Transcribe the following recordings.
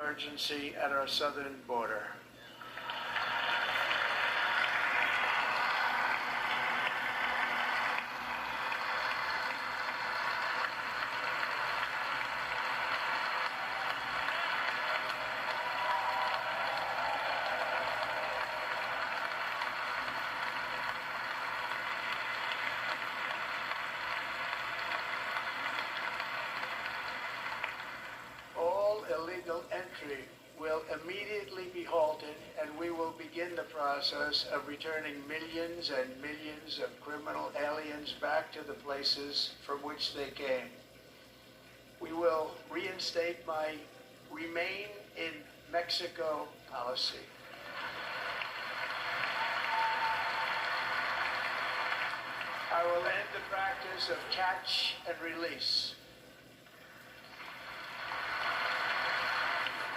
Emergency at our southern border. All illegal entry will immediately be halted, and we will begin the process of returning millions and millions of criminal aliens back to the places from which they came. We will reinstate my Remain in Mexico policy. I will end the practice of catch and release.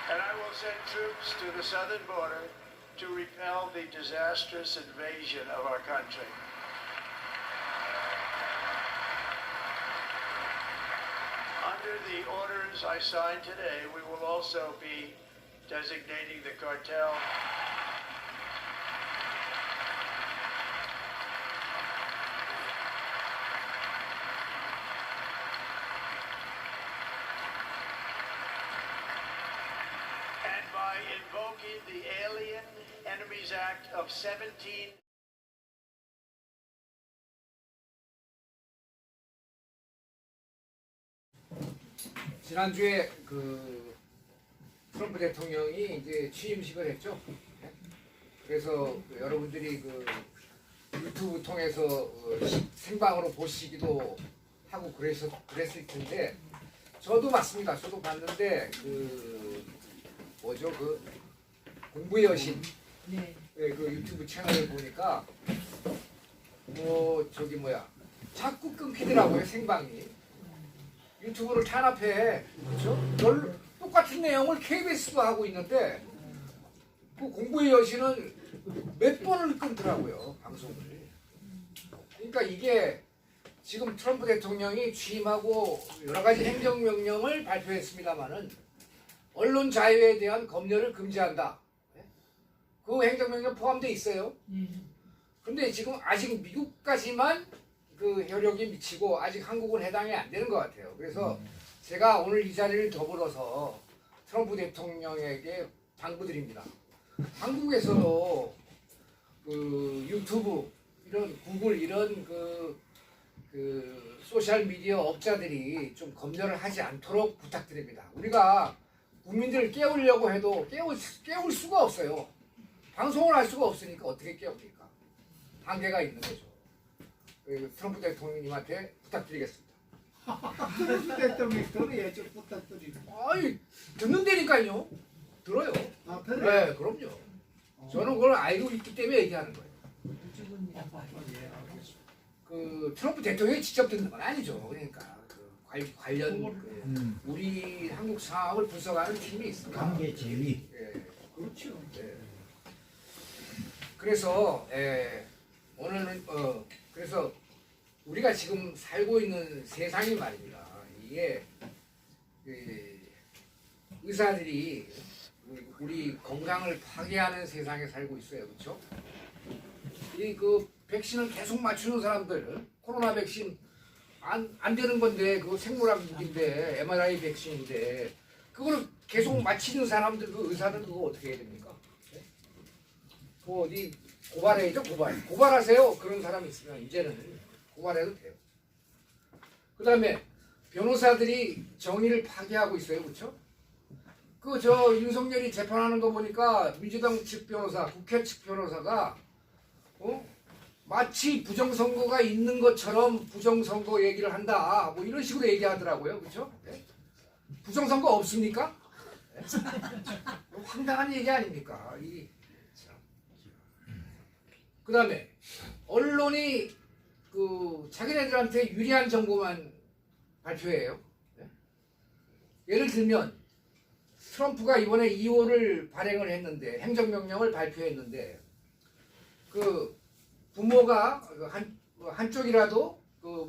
And I will send troops to the southern border to repel the disastrous invasion of our country. Under the orders I signed today, we will also be designating the cartel and by invoking the Alien Enemies Act of 17. 지난주에 트럼프 대통령이 이제 취임식을 했죠. 그래서 여러분들이 유튜브 통해서 생방으로 보시기도 하고 그랬을 텐데, 저도 맞습니다. 저도 봤는데 공부의 여신 네. 유튜브 채널을 보니까 자꾸 끊기더라고요, 생방이. 유튜브를 탄압해, 그렇죠? 똑같은 내용을 KBS도 하고 있는데 그 공부의 여신은 몇 번을 끊더라고요, 방송을. 그러니까 이게 지금 트럼프 대통령이 취임하고 여러 가지 행정명령을 발표했습니다마는 언론 자유에 대한 검열을 금지한다. 그 행정명령 포함되어 있어요. 근데 지금 아직 미국까지만 그 효력이 미치고 아직 한국은 해당이 안 되는 것 같아요. 그래서 제가 오늘 이 자리를 더불어서 트럼프 대통령에게 당부드립니다. 한국에서도 유튜브 이런 구글 이런 소셜 미디어 업자들이 좀 검열을 하지 않도록 부탁드립니다. 우리가 국민들을 깨우려고 해도 깨울 수가 없어요. 방송을 할 수가 없으니까 어떻게 깨웁니까? 한계가 있는 거죠. 트럼프 대통령님한테 부탁드리겠습니다. 트럼프 대통령이 들어야죠. 부탁드리고. 아이, 듣는다니까요. 들어요. 아, 그래요? 네, 그럼요. 저는 그걸 알고 있기 때문에 얘기하는 거예요. 예, 알겠습니다. 트럼프 대통령이 직접 듣는 건 아니죠. 그러니까 관련 우리 한국 상황을 분석하는 팀이 있습니다. 관계 제위. 예. 그렇죠. 네. 그래서 오늘은 그래서 우리가 지금 살고 있는 세상이 말입니다. 이게 의사들이 우리 건강을 파괴하는 세상에 살고 있어요, 그렇죠? 이 백신을 계속 맞추는 사람들, 코로나 백신 안 되는 건데 그거 생물학 무기인데 mRNA 백신인데 그걸 계속 맞히는 사람들, 의사들 그거 어떻게 해야 됩니까? 어디 고발해야죠, 고발하세요. 그런 사람이 있으면 이제는 고발해도 돼요. 그 다음에 변호사들이 정의를 파괴하고 있어요, 그렇죠? 윤석열이 재판하는 거 보니까 민주당 측 변호사, 국회 측 변호사가 마치 부정선거가 있는 것처럼 부정선거 얘기를 한다, 뭐 이런 식으로 얘기하더라고요, 그렇죠? 네? 부정선거 없습니까? 네? 황당한 얘기 아닙니까? 그 다음에 언론이 자기네들한테 유리한 정보만 발표해요. 네? 예를 들면 트럼프가 이번에 2호를 발행을 했는데, 행정명령을 발표했는데 부모가 한쪽이라도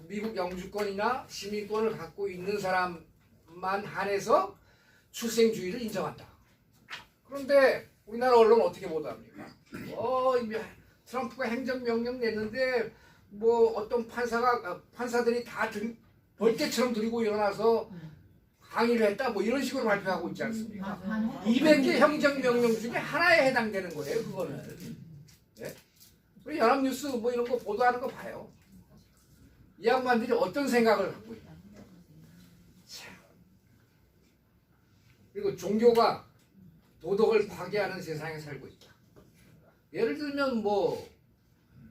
미국 영주권이나 시민권을 갖고 있는 사람만 한해서 출생주의를 인정한다. 그런데 우리나라 언론 어떻게 보도합니까? 이제 트럼프가 행정명령 냈는데 뭐 어떤 판사들이 다 벌떼처럼 들고 일어나서 항의를 했다 뭐 이런 식으로 발표하고 있지 않습니까? 200개 행정명령 중에 하나에 해당되는 거예요, 그거는. 네? 우리 연합뉴스 뭐 이런 거 보도하는 거 봐요. 이 양반들이 어떤 생각을 갖고 있나. 그리고 종교가 도덕을 파괴하는 세상에 살고 있다. 예를 들면 뭐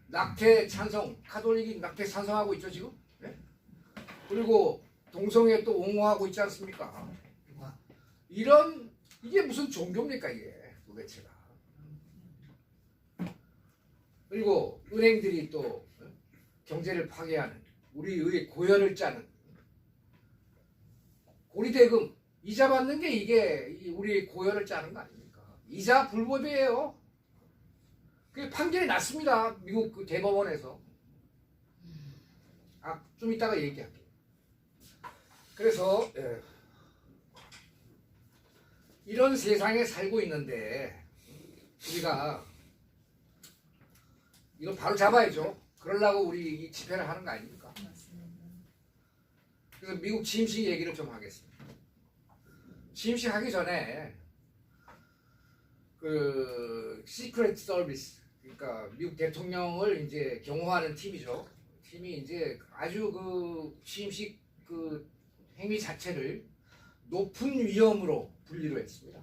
낙태 찬성, 가톨릭이 낙태 찬성하고 있죠 지금. 네? 그리고 동성애 또 옹호하고 있지 않습니까? 이게 무슨 종교입니까 이게 도대체가. 그리고 은행들이 또 경제를 파괴하는, 우리의 고열을 짜는, 고리대금 이자 받는 게 이게 우리의 고열을 짜는 거 아닙니까? 이자 불법이에요. 그 판결이 났습니다. 미국 그 대법원에서. 좀 이따가 얘기할게요. 그래서 이런 세상에 살고 있는데 우리가 이거 바로 잡아야죠. 그러려고 우리 이 집회를 하는 거 아닙니까? 그래서 미국 취임식 얘기를 좀 하겠습니다. 취임식 하기 전에 그 시크릿 서비스, 그러니까 미국 대통령을 이제 경호하는 팀이죠. 팀이 이제 아주 그 취임식 그 행위 자체를 높은 위험으로 분리를 했습니다.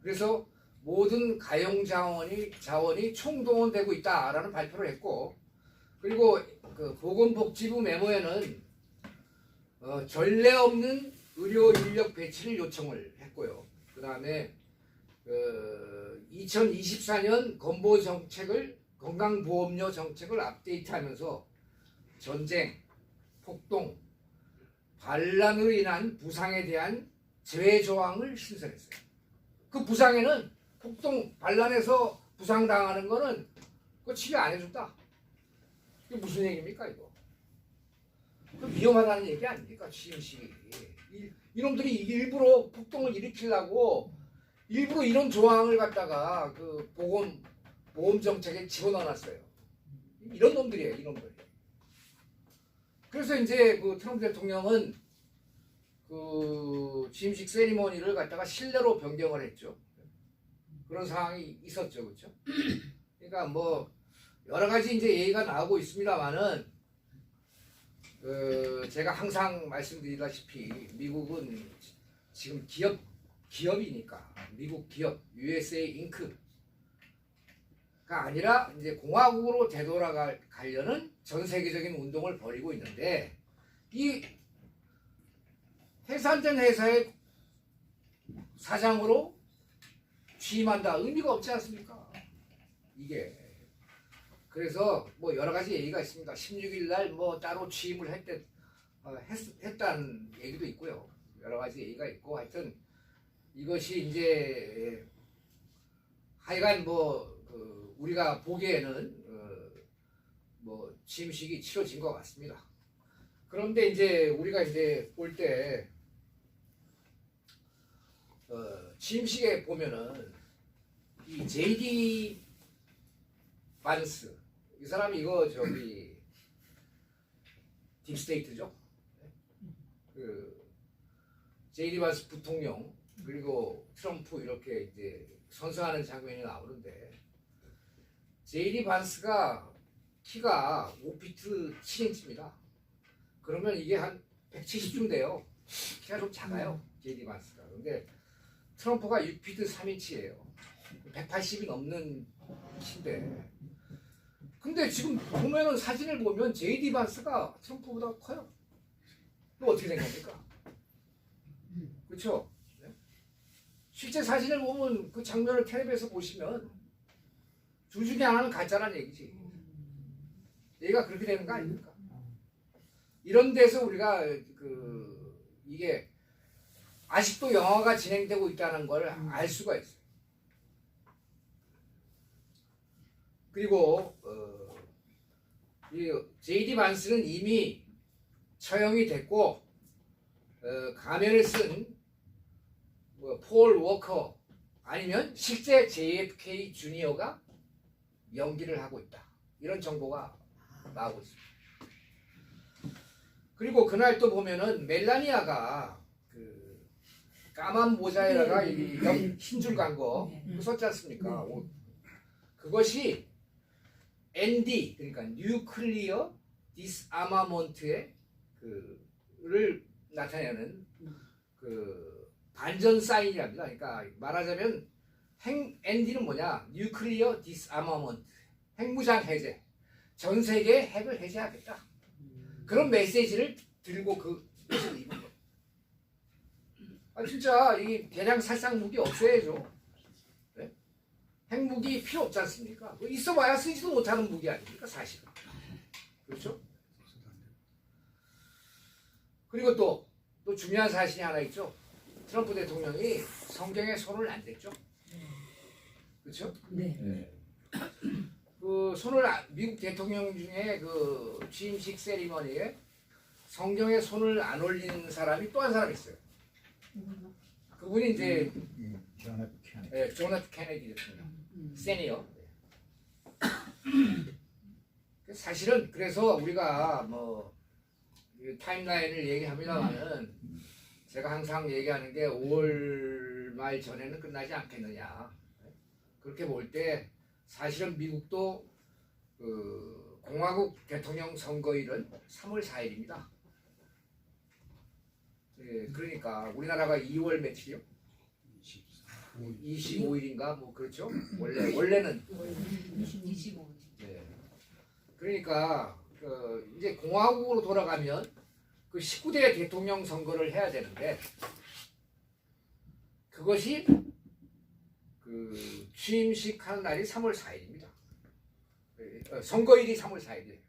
그래서 모든 가용 자원이 총동원되고 있다라는 발표를 했고, 그리고 그 보건복지부 메모에는 전례 없는 의료 인력 배치를 요청을 했고요. 그 다음에 2024년 건강보험료 정책을 업데이트하면서 전쟁, 폭동, 반란으로 인한 부상에 대한 제외 조항을 신설했어요. 그 부상에는 폭동, 반란에서 부상당하는 거는 그거 치료 안 해준다. 이게 무슨 얘기입니까 이거? 그 위험하다는 얘기 아닙니까 취임식이? 이놈들이 일부러 폭동을 일으키려고 일부러 이런 조항을 갖다가 그 보험 정책에 집어넣어놨어요. 이런 놈들이에요, 이놈들. 그래서 이제 그 트럼프 대통령은 그 취임식 세리머니를 갖다가 실내로 변경을 했죠. 그런 상황이 있었죠, 그렇죠? 그러니까 뭐 여러 가지 이제 얘기가 나오고 있습니다만은 제가 항상 말씀드리다시피 미국은 지금 기업이니까 미국 기업 USA 잉크가 아니라 이제 공화국으로 되돌아가려는 전 세계적인 운동을 벌이고 있는데, 이 해산된 회사의 사장으로 취임한다 의미가 없지 않습니까? 이게 그래서 뭐 여러 가지 얘기가 있습니다. 16일 날 뭐 따로 취임을 했다는 얘기도 있고요. 여러 가지 얘기가 있고, 하여튼 이것이 이제 하여간 뭐 우리가 보기에는 뭐 취임식이 치러진 것 같습니다. 그런데 이제 우리가 이제 볼 때 취임식에 보면은 이 JD 반스, 이 사람이 이거 저기 딥스테이트죠. 그 JD 반스 부통령 그리고 트럼프 이렇게 이제 선서하는 장면이 나오는데, JD 반스가 키가 5피트 7인치입니다. 그러면 이게 한 170쯤 돼요. 키가 좀 작아요, JD 반스가. 근데 트럼프가 6피트 3인치예요. 180이 넘는 키인데, 근데 지금 보면은 사진을 보면 JD 반스가 트럼프보다 커요. 또 어떻게 생각합니까? 그렇죠? 실제 사진을 보면 그 장면을 텔레비에서 보시면 둘 중에 하나는 가짜라는 얘기지. 얘가 그렇게 되는 거 아닙니까? 이런 데서 우리가 이게 아직도 영화가 진행되고 있다는 걸 알 수가 있어요. 그리고 이 JD 반스는 이미 처형이 됐고 가면을 쓴 폴 워커 아니면 실제 JFK 주니어가 연기를 하고 있다. 이런 정보가 나오고 있습니다. 그리고 그날 또 보면은 멜라니아가 그 까만 모자에다가 이 흰줄 간 거 썼지 않습니까? 옷. 그것이 ND 그러니까 뉴클리어 디스아마먼트의 그를 나타내는 그 반전 사인이랍니다. 그러니까 말하자면 ND는 뭐냐? 뉴클리어 디스아마먼트 핵무장 해제. 전 세계 핵을 해제하겠다. 그런 메시지를 들고 그 옷을 입은 거예요. 아 진짜 이 대량 살상 무기 없애야죠. 네? 핵무기 필요 없지 않습니까? 있어봐야 쓰지도 못하는 무기 아닙니까 사실은. 그렇죠? 그리고 또 중요한 사실이 하나 있죠. 트럼프 대통령이 성경에 손을 안 댔죠. 그렇죠? 네. 그 손을 미국 대통령 중에 그 취임식 세리머니에 성경에 손을 안 올리는 사람이 또 한 사람 있어요. 그분이 이제 조나프 케네디 대통령, 세니어. 사실은 그래서 우리가 뭐 타임라인을 얘기합니다만은 제가 항상 얘기하는 게 5월 말 전에는 끝나지 않겠느냐. 그렇게 볼 때 사실은 미국도 그 공화국 대통령 선거일은 3월 4일입니다. 예, 그러니까 우리나라가 2월 며칠이요? 25일인가 뭐 그렇죠? 원래는 25일. 네. 그러니까 그 이제 공화국으로 돌아가면 그 19대 대통령 선거를 해야 되는데 그것이 그 취임식 하는 날이 3월 4일입니다. 선거일이 3월 4일이에요.